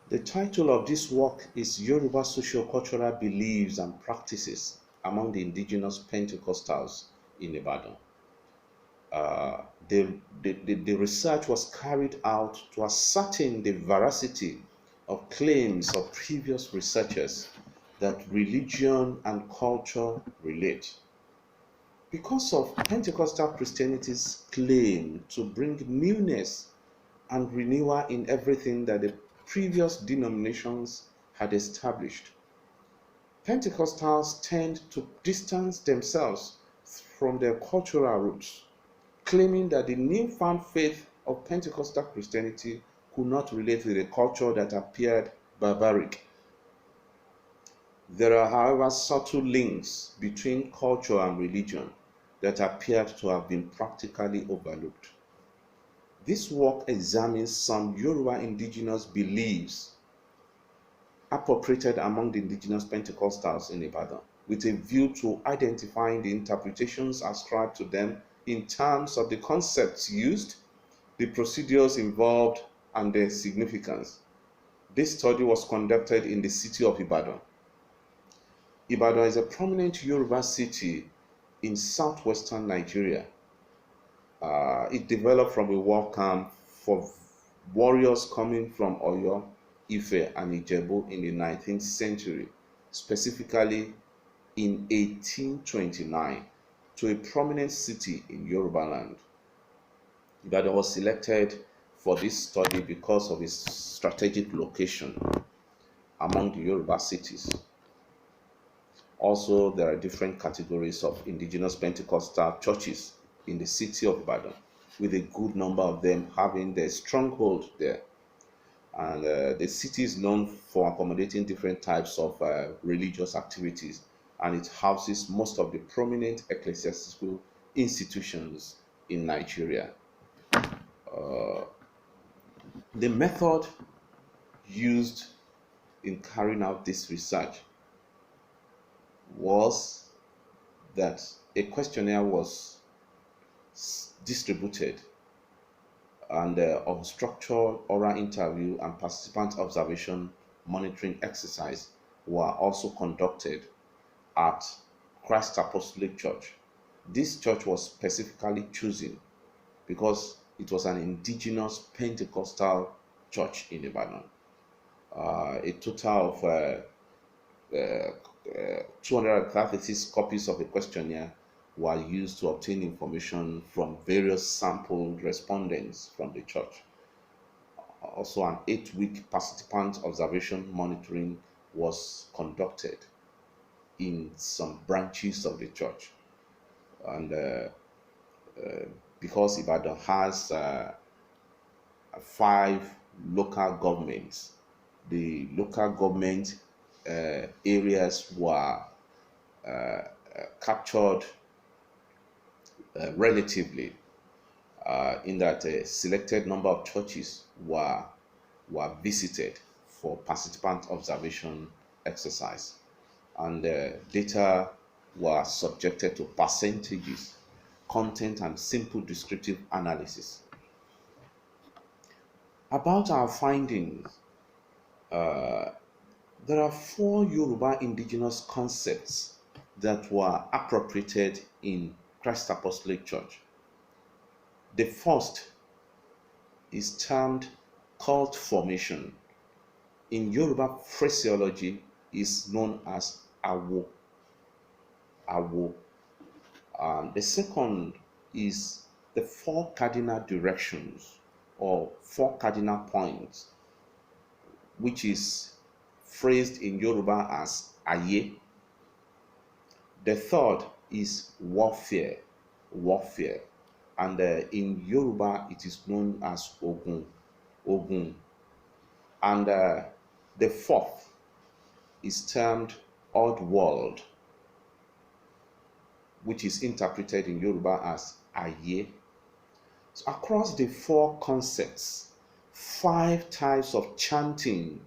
The title of this work is Yoruba Sociocultural Beliefs and Practices Among the Indigenous Pentecostals in Ibadan. The research was carried out to ascertain the veracity of claims of previous researchers that religion and culture relate. Because of Pentecostal Christianity's claim to bring newness and renewal in everything that the previous denominations had established, Pentecostals tend to distance themselves from their cultural roots, claiming that the newfound faith of Pentecostal Christianity could not relate with a culture that appeared barbaric. There are, however, subtle links between culture and religion that appeared to have been practically overlooked. This work examines some Yoruba indigenous beliefs appropriated among the indigenous Pentecostals in Ibadan, with a view to identifying the interpretations ascribed to them in terms of the concepts used, the procedures involved, and their significance. This study was conducted in the city of Ibadan. Ibadan is a prominent Yoruba city in southwestern Nigeria. It developed from a war camp for warriors coming from Oyo, Ife, and Ijebu in the 19th century, specifically in 1829, to a prominent city in Yoruba land. Ibadan was selected for this study because of its strategic location among the Yoruba cities. Also, there are different categories of indigenous Pentecostal churches in the city of Ibadan, with a good number of them having their stronghold there. And the city is known for accommodating different types of religious activities, and it houses most of the prominent ecclesiastical institutions in Nigeria. The method used in carrying out this research was that a questionnaire was distributed, and unstructured oral interview and participant observation monitoring exercise were also conducted at Christ Apostolic Church. This church was specifically chosen because it was an indigenous Pentecostal church in Ibadan. A total of 236 copies of the questionnaire were used to obtain information from various sampled respondents from the church. Also, an 8-week participant observation monitoring was conducted in some branches of the church. And because Ibadan has 5 local governments, the local government areas were captured relatively, in that a selected number of churches were visited for participant observation exercise, and data were subjected to percentages, content, and simple descriptive analysis. About our findings, there are 4 Yoruba indigenous concepts that were appropriated in Christ Apostolic Church. The first is termed cult formation. In Yoruba phraseology, is known as awo. Awo. The second is the 4 cardinal directions or 4 cardinal points, which is phrased in Yoruba as aye. The third is warfare, warfare, and in Yoruba it is known as ogun, ogun. And the fourth is termed odd world, which is interpreted in Yoruba as aye. So across the 4 concepts, 5 types of chanting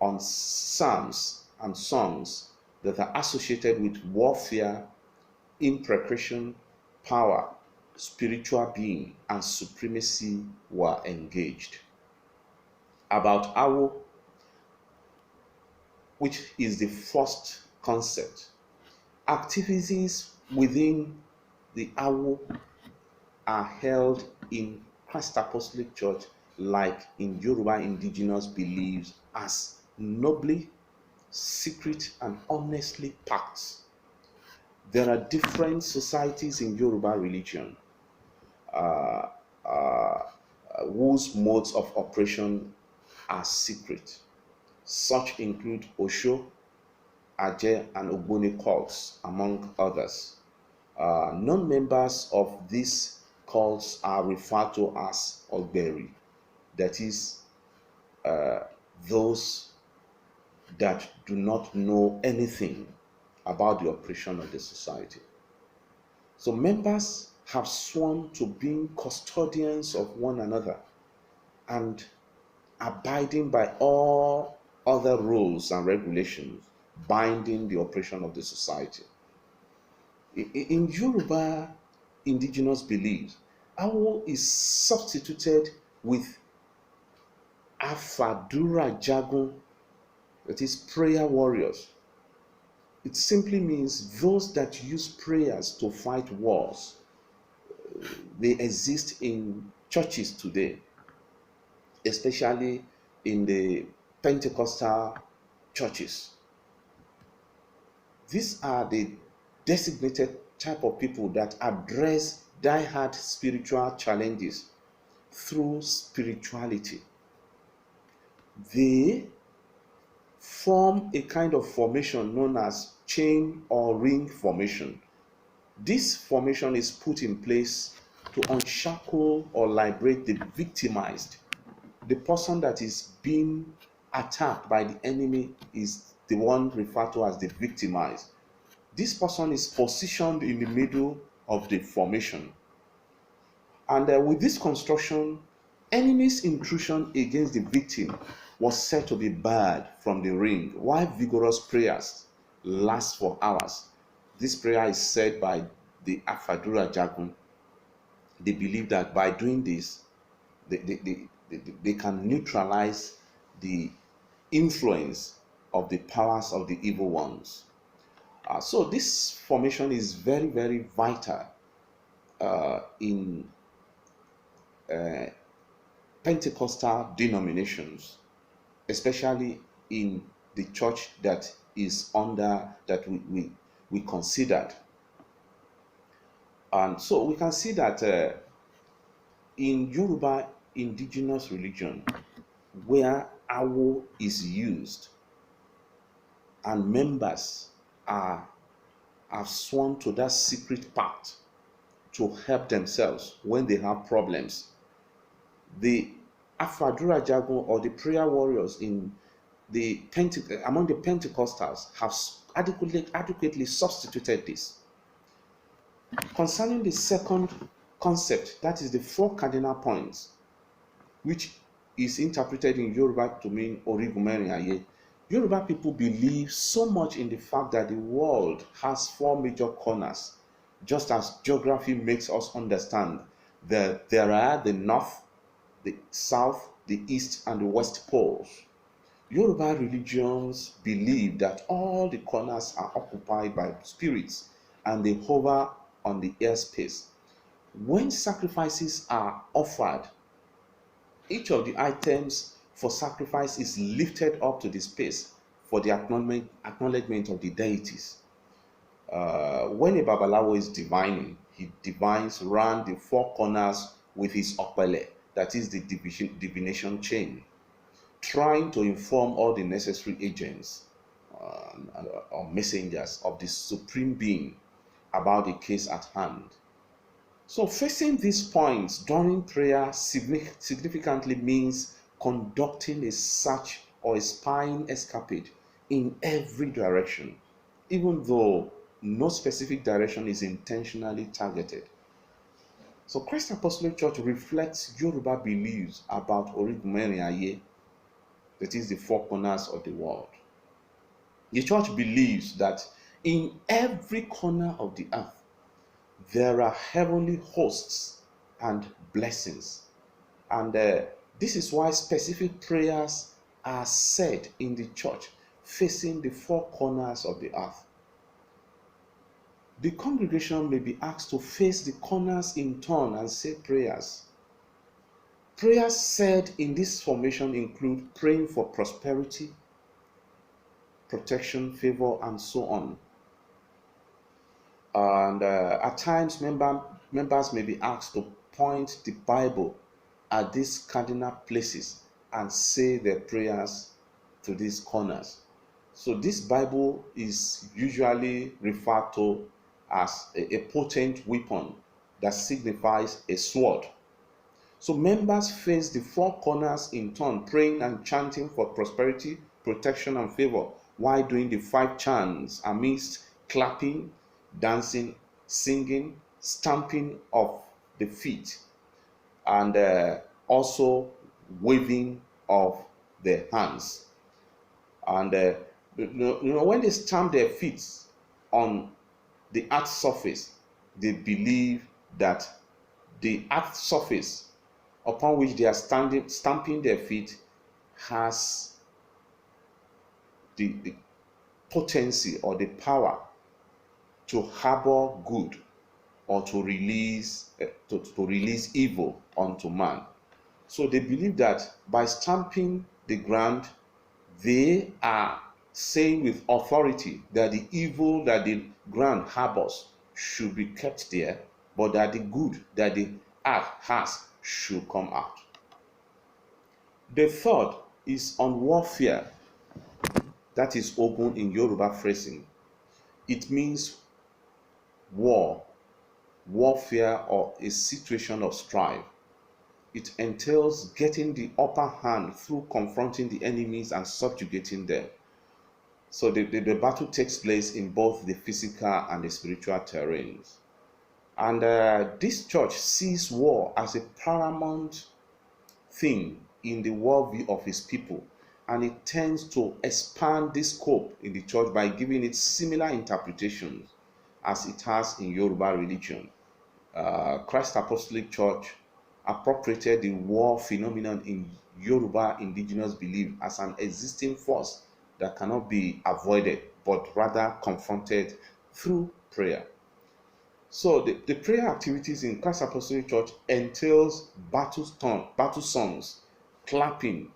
on psalms and songs that are associated with warfare, imprecation, power, spiritual being, and supremacy were engaged. About Awo, which is the first concept. Activities within the AWO are held in Christ Apostolic Church, like in Yoruba indigenous beliefs, as nobly, secret, and honestly packed. There are different societies in Yoruba religion uh, uh, whose modes of operation are secret. Such include Osho, Aje, and Ogboni cults, among others. Non-members of these cults are referred to as Ogberi, that is, those that do not know anything about the operation of the society. So members have sworn to being custodians of one another and abiding by all other rules and regulations binding the operation of the society. In Yoruba indigenous beliefs, Awo is substituted with Afadura Jagun, that is prayer warriors. It simply means those that use prayers to fight wars. They exist in churches today, especially in the Pentecostal churches. These are the designated type of people that address die-hard spiritual challenges through spirituality. They form a kind of formation known as chain or ring formation. This formation is put in place to unshackle or liberate the victimized. The person that is being attacked by the enemy is the one referred to as the victimized. This person is positioned in the middle of the formation. And with this construction, enemy's intrusion against the victim was said to be barred from the ring, while vigorous prayers last for hours. This prayer is said by the Afadura Jagun. They believe that by doing this, they can neutralize the influence of the powers of the evil ones. So this formation is very, very vital in Pentecostal denominations, especially in the church that is under that we considered. And so we can see that in Yoruba indigenous religion, where Awo is used and members have sworn to that secret pact to help themselves when they have problems, the Afadura Jagun or the prayer warriors in among the Pentecostals have adequately substituted this. Concerning the second concept, that is the four cardinal points, which is interpreted in Yoruba to mean Origumerin Aye. Yoruba people believe so much in the fact that the world has four major corners, just as geography makes us understand that there are the north, the south, the east, and the west poles. Yoruba religions believe that all the corners are occupied by spirits and they hover on the airspace. When sacrifices are offered, each of the items for sacrifice is lifted up to the space for the acknowledgement of the deities. When a Babalawo is divining, he divines round the four corners with his opele, that is the divination chain, trying to inform all the necessary agents or messengers of the supreme being about the case at hand. So facing these points during prayer significantly means conducting a search or a spying escapade in every direction, even though no specific direction is intentionally targeted. So Christ Apostolic Church reflects Yoruba beliefs about Origumere Aye, that is the four corners of the world. The church believes that in every corner of the earth, there are heavenly hosts and blessings. And this is why specific prayers are said in the church facing the four corners of the earth. The congregation may be asked to face the corners in turn and say prayers. Prayers said in this formation include praying for prosperity, protection, favor, and so on. And at times, members may be asked to point the Bible at these cardinal places and say their prayers to these corners. So this Bible is usually referred to as a potent weapon that signifies a sword. So members face the four corners in turn, praying and chanting for prosperity, protection, and favor, while doing the five chants amidst clapping, dancing, singing, stamping of the feet, and also waving of their hands. And when they stamp their feet on the earth surface, they believe that the earth surface upon which they are stamping their feet has the potency or the power to harbor good or to release evil unto man. So they believe that by stamping the ground, they are saying with authority that the evil that the ground harbors should be kept there, but that the good that the earth has should come out. The third is on warfare. That is ogun in Yoruba phrasing. It means war, warfare, or a situation of strife. It entails getting the upper hand through confronting the enemies and subjugating them. So the battle takes place in both the physical and the spiritual terrains. And this church sees war as a paramount thing in the worldview of his people, and it tends to expand this scope in the church by giving it similar interpretations as it has in Yoruba religion. Christ Apostolic Church appropriated the war phenomenon in Yoruba indigenous belief as an existing force that cannot be avoided, but rather confronted through prayer. So the prayer activities in Christ Apostolic Church entails battle songs, clapping,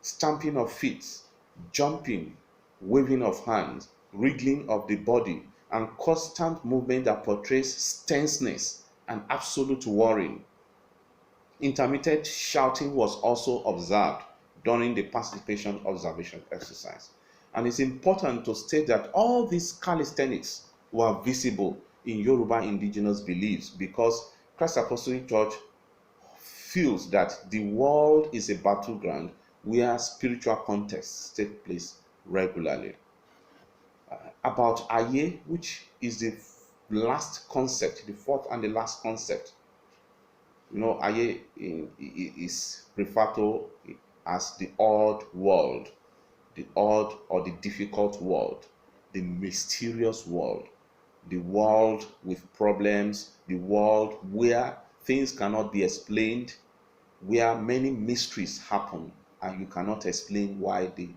stamping of feet, jumping, waving of hands, wriggling of the body, and constant movement that portrays tenseness and absolute worrying. Intermittent shouting was also observed during the participation observation exercise. And it's important to state that all these calisthenics were visible in Yoruba indigenous beliefs because Christ Apostolic Church feels that the world is a battleground where spiritual contests take place regularly. About Aye, which is the last concept, the fourth and the last concept. Aye is referred to as the odd world, the odd or the difficult world, the mysterious world, the world with problems, the world where things cannot be explained, where many mysteries happen and you cannot explain why they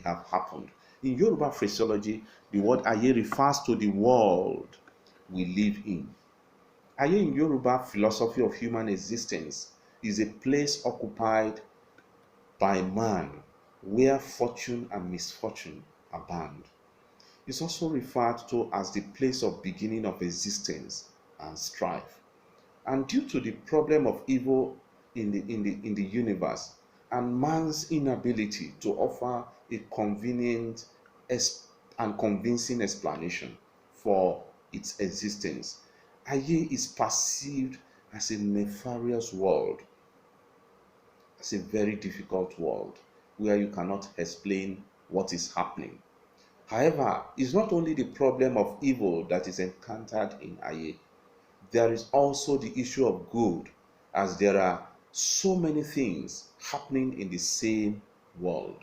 have happened. In Yoruba phraseology, the word Aye refers to the world we live in. Aye in Yoruba philosophy of human existence is a place occupied by man where fortune and misfortune abound. It's also referred to as the place of beginning of existence and strife. And due to the problem of evil in the universe and man's inability to offer a convenient and convincing explanation for its existence, Aye is perceived as a nefarious world, as a very difficult world where you cannot explain what is happening. However, it's not only the problem of evil that is encountered in Aye. There is also the issue of good, as there are so many things happening in the same world.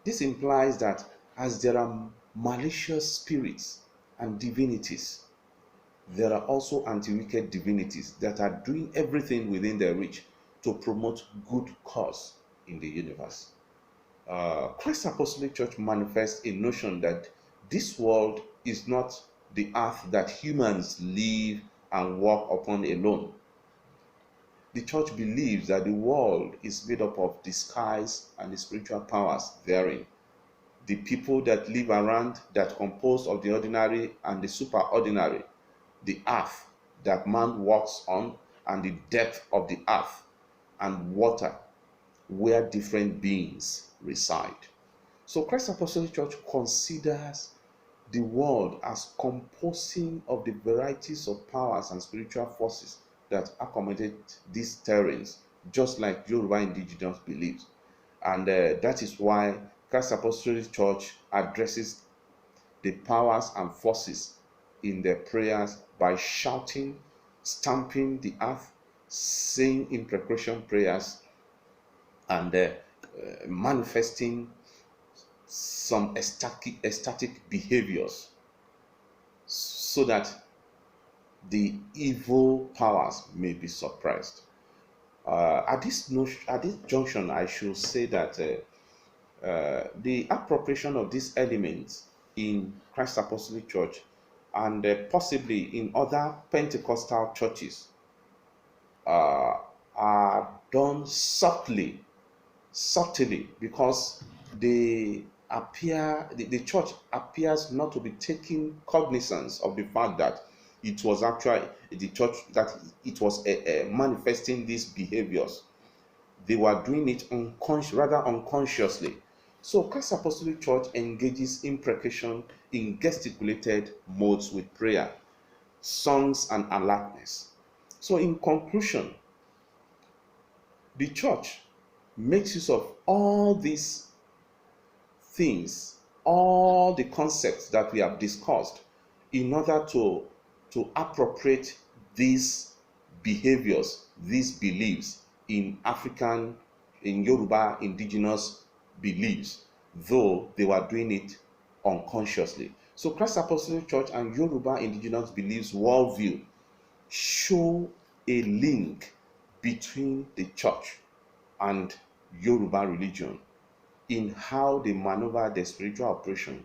This implies that as there are malicious spirits and divinities, there are also anti-wicked divinities that are doing everything within their reach to promote good cause in the universe. Christ's Apostolic Church manifests a notion that this world is not the earth that humans live and walk upon alone. The church believes that the world is made up of the skies and the spiritual powers therein. The people that live around, that compose of the ordinary and the superordinary, the earth that man walks on, and the depth of the earth and water where different beings reside. So Christ Apostolic Church considers the world as composing of the varieties of powers and spiritual forces that accommodate these terrains, just like Yoruba indigenous beliefs. And that is why Christ Apostolic Church addresses the powers and forces in their prayers by shouting, stamping the earth, saying imprecation prayers, and manifesting some ecstatic behaviors so that the evil powers may be suppressed. At this junction, I should say that the appropriation of these elements in Christ Apostolic Church and possibly in other Pentecostal churches uh, are done subtly, because the church appears not to be taking cognizance of the fact that it was actually the church that it was manifesting these behaviors. They were doing it rather unconsciously. So Christ Apostolic Church engages imprecation in gesticulated modes with prayer, songs, and alertness. So in conclusion, the church makes use of all these things, all the concepts that we have discussed, in order to appropriate these behaviors, these beliefs in Yoruba indigenous beliefs, though they were doing it unconsciously. So Christ Apostolic Church and Yoruba indigenous beliefs worldview show a link between the church and Yoruba religion in how they maneuver their spiritual operation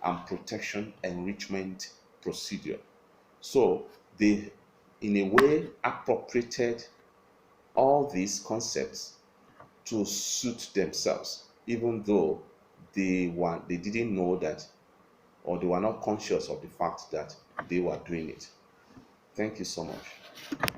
and protection enrichment procedure. So they, in a way, appropriated all these concepts to suit themselves, even though they didn't know that, or they were not conscious of the fact that they were doing it. Thank you so much.